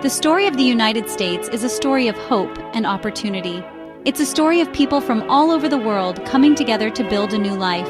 The story of the United States is a story of hope and opportunity. It's a story of people from all over the world coming together to build a new life.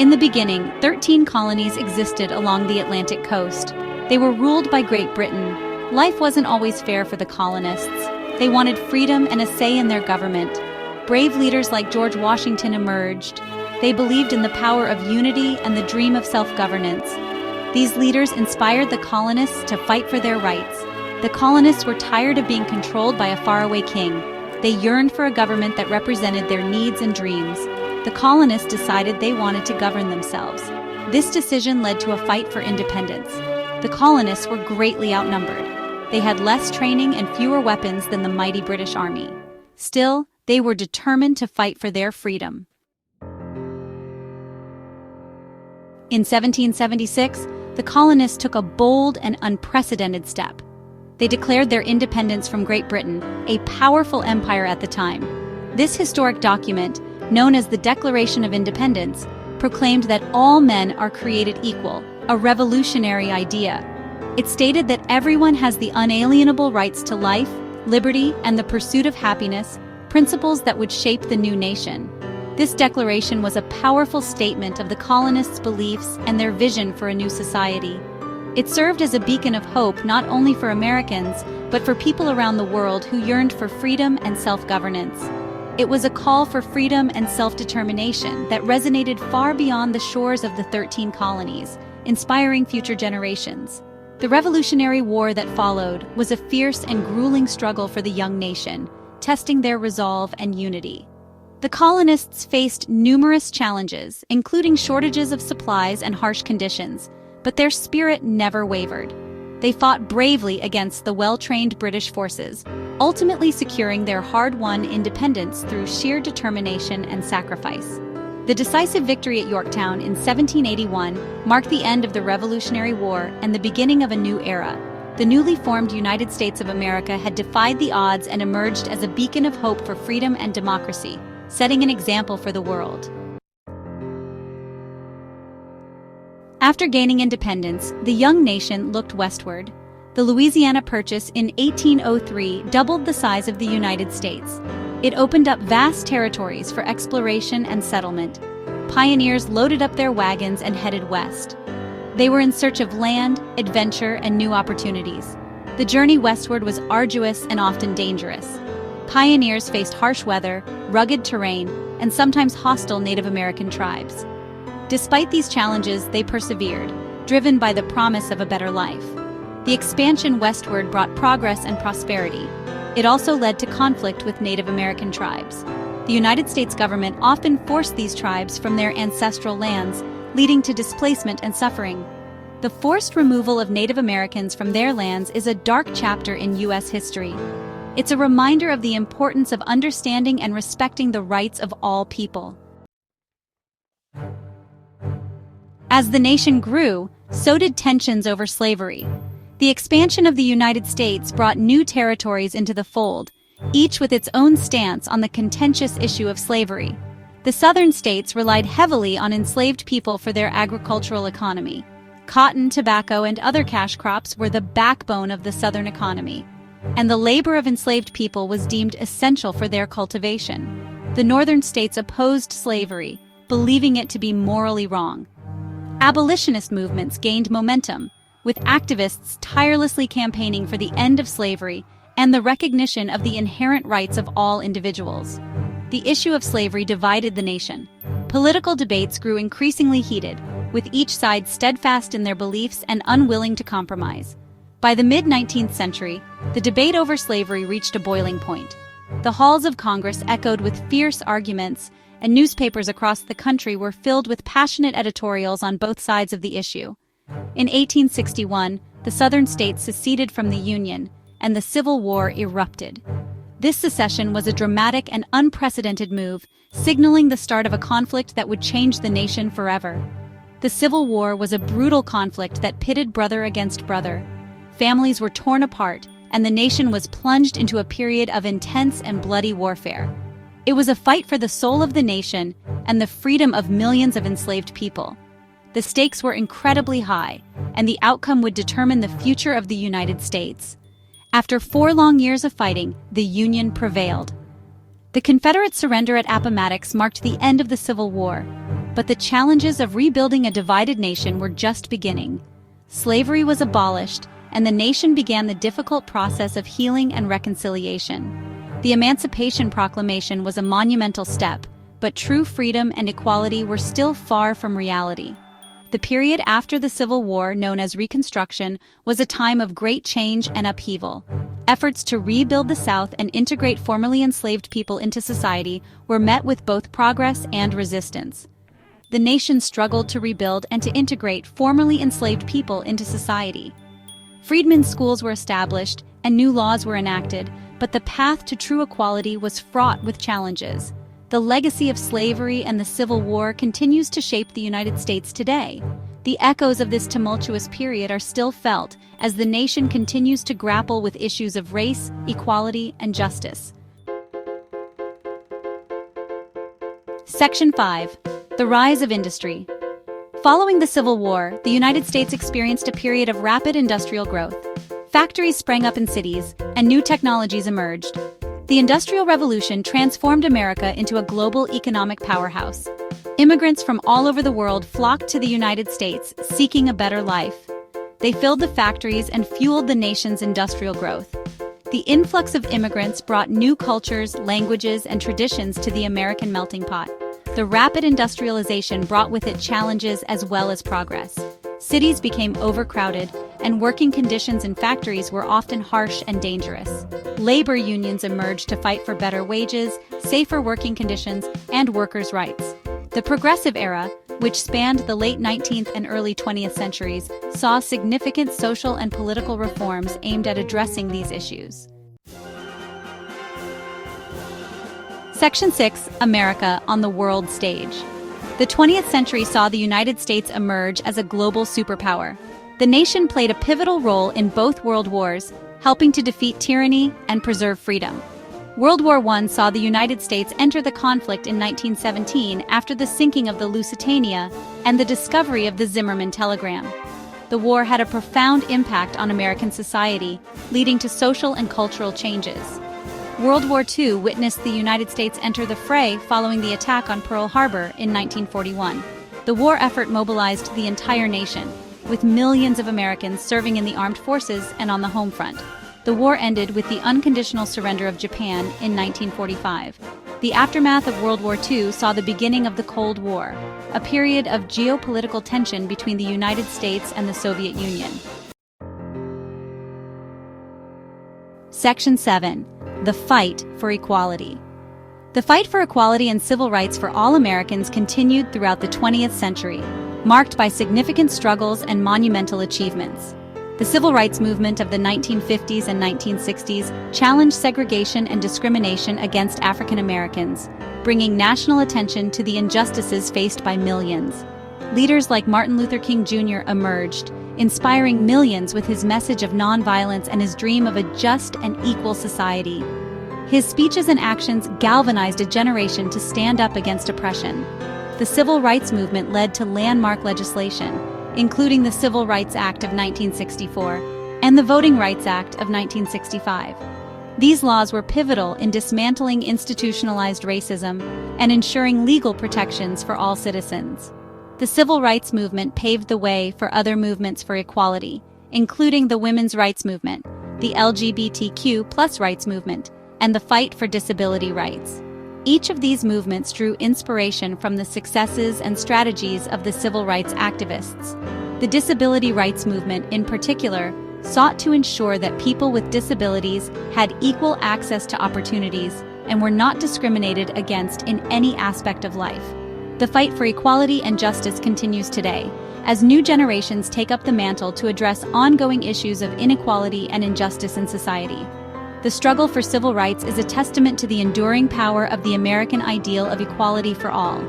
In the beginning, 13 colonies existed along the Atlantic coast. They were ruled by Great Britain. Life wasn't always fair for the colonists. They wanted freedom and a say in their government. Brave leaders like George Washington emerged. They believed in the power of unity and the dream of self-governance. These leaders inspired the colonists to fight for their rights. The colonists were tired of being controlled by a faraway king. They yearned for a government that represented their needs and dreams. The colonists decided they wanted to govern themselves. This decision led to a fight for independence. The colonists were greatly outnumbered. They had less training and fewer weapons than the mighty British Army. Still, they were determined to fight for their freedom. In 1776, the colonists took a bold and unprecedented step. They declared their independence from Great Britain, a powerful empire at the time. This historic document, known as the Declaration of Independence, proclaimed that all men are created equal, a revolutionary idea. It stated that everyone has the unalienable rights to life, liberty, and the pursuit of happiness, principles that would shape the new nation. This declaration was a powerful statement of the colonists' beliefs and their vision for a new society. It served as a beacon of hope not only for Americans, but for people around the world who yearned for freedom and self-governance. It was a call for freedom and self-determination that resonated far beyond the shores of the 13 colonies, inspiring future generations. The Revolutionary War that followed was a fierce and grueling struggle for the young nation, testing their resolve and unity. The colonists faced numerous challenges, including shortages of supplies and harsh conditions, but their spirit never wavered. They fought bravely against the well-trained British forces, ultimately securing their hard-won independence through sheer determination and sacrifice. The decisive victory at Yorktown in 1781 marked the end of the Revolutionary War and the beginning of a new era. The newly formed United States of America had defied the odds and emerged as a beacon of hope for freedom and democracy, setting an example for the world. After gaining independence, the young nation looked westward. The Louisiana Purchase in 1803 doubled the size of the United States. It opened up vast territories for exploration and settlement. Pioneers loaded up their wagons and headed west. They were in search of land, adventure, and new opportunities. The journey westward was arduous and often dangerous. Pioneers faced harsh weather, rugged terrain, and sometimes hostile Native American tribes. Despite these challenges, they persevered, driven by the promise of a better life. The expansion westward brought progress and prosperity. It also led to conflict with Native American tribes. The United States government often forced these tribes from their ancestral lands, leading to displacement and suffering. The forced removal of Native Americans from their lands is a dark chapter in U.S. history. It's a reminder of the importance of understanding and respecting the rights of all people. As the nation grew, so did tensions over slavery. The expansion of the United States brought new territories into the fold, each with its own stance on the contentious issue of slavery. The southern states relied heavily on enslaved people for their agricultural economy. Cotton, tobacco, and other cash crops were the backbone of the southern economy, and the labor of enslaved people was deemed essential for their cultivation. The northern states opposed slavery, believing it to be morally wrong. Abolitionist movements gained momentum, with activists tirelessly campaigning for the end of slavery and the recognition of the inherent rights of all individuals. The issue of slavery divided the nation. Political debates grew increasingly heated, with each side steadfast in their beliefs and unwilling to compromise. By the mid-19th century, the debate over slavery reached a boiling point. The halls of Congress echoed with fierce arguments, and newspapers across the country were filled with passionate editorials on both sides of the issue. In 1861, the southern states seceded from the Union, and the Civil War erupted. This secession was a dramatic and unprecedented move, signaling the start of a conflict that would change the nation forever. The Civil War was a brutal conflict that pitted brother against brother. Families were torn apart, and the nation was plunged into a period of intense and bloody warfare. It was a fight for the soul of the nation and the freedom of millions of enslaved people. The stakes were incredibly high, and the outcome would determine the future of the United States. After 4 long years of fighting, the Union prevailed. The Confederate surrender at Appomattox marked the end of the Civil War, but the challenges of rebuilding a divided nation were just beginning. Slavery was abolished, and the nation began the difficult process of healing and reconciliation. The Emancipation Proclamation was a monumental step, but true freedom and equality were still far from reality. The period after the Civil War, known as Reconstruction, was a time of great change and upheaval. Efforts to rebuild the South and integrate formerly enslaved people into society were met with both progress and resistance. The nation struggled to rebuild and to integrate formerly enslaved people into society. Freedmen's schools were established and new laws were enacted, but the path to true equality was fraught with challenges. The legacy of slavery and the Civil War continues to shape the United States today. The echoes of this tumultuous period are still felt as the nation continues to grapple with issues of race, equality, and justice. Section 5. The Rise of Industry. Following the Civil War, the United States experienced a period of rapid industrial growth. Factories sprang up in cities, and new technologies emerged. The Industrial Revolution transformed America into a global economic powerhouse. Immigrants from all over the world flocked to the United States, seeking a better life. They filled the factories and fueled the nation's industrial growth. The influx of immigrants brought new cultures, languages, and traditions to the American melting pot. The rapid industrialization brought with it challenges as well as progress. Cities became overcrowded, and working conditions in factories were often harsh and dangerous. Labor unions emerged to fight for better wages, safer working conditions, and workers' rights. The Progressive Era, which spanned the late 19th and early 20th centuries, saw significant social and political reforms aimed at addressing these issues. Section 6. America on the world stage. The 20th century saw the United States emerge as a global superpower. The nation played a pivotal role in both world wars, helping to defeat tyranny and preserve freedom. World War I saw the United States enter the conflict in 1917 after the sinking of the Lusitania and the discovery of the Zimmerman telegram. The war had a profound impact on American society, leading to social and cultural changes. World War II witnessed the United States enter the fray following the attack on Pearl Harbor in 1941. The war effort mobilized the entire nation, with millions of Americans serving in the armed forces and on the home front. The war ended with the unconditional surrender of Japan in 1945. The aftermath of World War II saw the beginning of the Cold War, a period of geopolitical tension between the United States and the Soviet Union. Section 7. The Fight for Equality. The fight for equality and civil rights for all Americans continued throughout the 20th century, marked by significant struggles and monumental achievements. The civil rights movement of the 1950s and 1960s challenged segregation and discrimination against African Americans, bringing national attention to the injustices faced by millions. Leaders like Martin Luther King Jr. emerged, inspiring millions with his message of nonviolence and his dream of a just and equal society. His speeches and actions galvanized a generation to stand up against oppression. The civil rights movement led to landmark legislation, including the Civil Rights Act of 1964 and the Voting Rights Act of 1965. These laws were pivotal in dismantling institutionalized racism and ensuring legal protections for all citizens. The civil rights movement paved the way for other movements for equality, including the women's rights movement, the LGBTQ+ rights movement, and the fight for disability rights. Each of these movements drew inspiration from the successes and strategies of the civil rights activists. The disability rights movement, in particular, sought to ensure that people with disabilities had equal access to opportunities and were not discriminated against in any aspect of life. The fight for equality and justice continues today, as new generations take up the mantle to address ongoing issues of inequality and injustice in society. The struggle for civil rights is a testament to the enduring power of the American ideal of equality for all.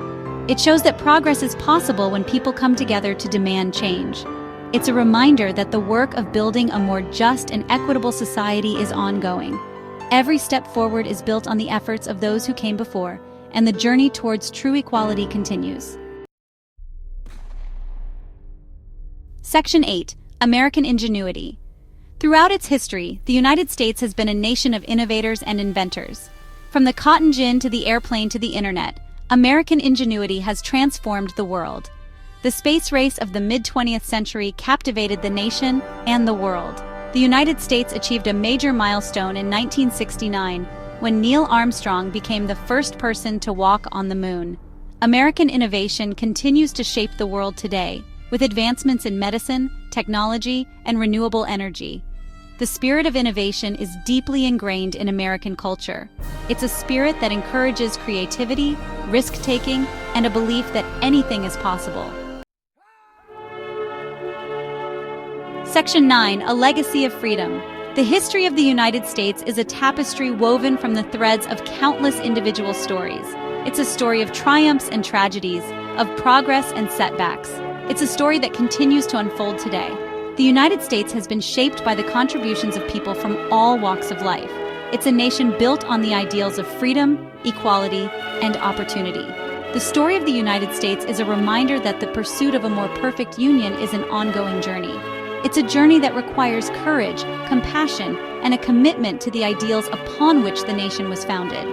It shows that progress is possible when people come together to demand change. It's a reminder that the work of building a more just and equitable society is ongoing. Every step forward is built on the efforts of those who came before, and the journey towards true equality continues. Section 8. American Ingenuity. Throughout its history, the United States has been a nation of innovators and inventors. From the cotton gin to the airplane to the internet, American ingenuity has transformed the world. The space race of the mid-20th century captivated the nation and the world. The United States achieved a major milestone in 1969 when Neil Armstrong became the first person to walk on the moon. American innovation continues to shape the world today, with advancements in medicine, technology, and renewable energy. The spirit of innovation is deeply ingrained in American culture. It's a spirit that encourages creativity, risk-taking, and a belief that anything is possible. Section 9. A Legacy of Freedom. The history of the United States is a tapestry woven from the threads of countless individual stories. It's a story of triumphs and tragedies, of progress and setbacks. It's a story that continues to unfold today. The United States has been shaped by the contributions of people from all walks of life. It's a nation built on the ideals of freedom, equality, and opportunity. The story of the United States is a reminder that the pursuit of a more perfect union is an ongoing journey. It's a journey that requires courage, compassion, and a commitment to the ideals upon which the nation was founded.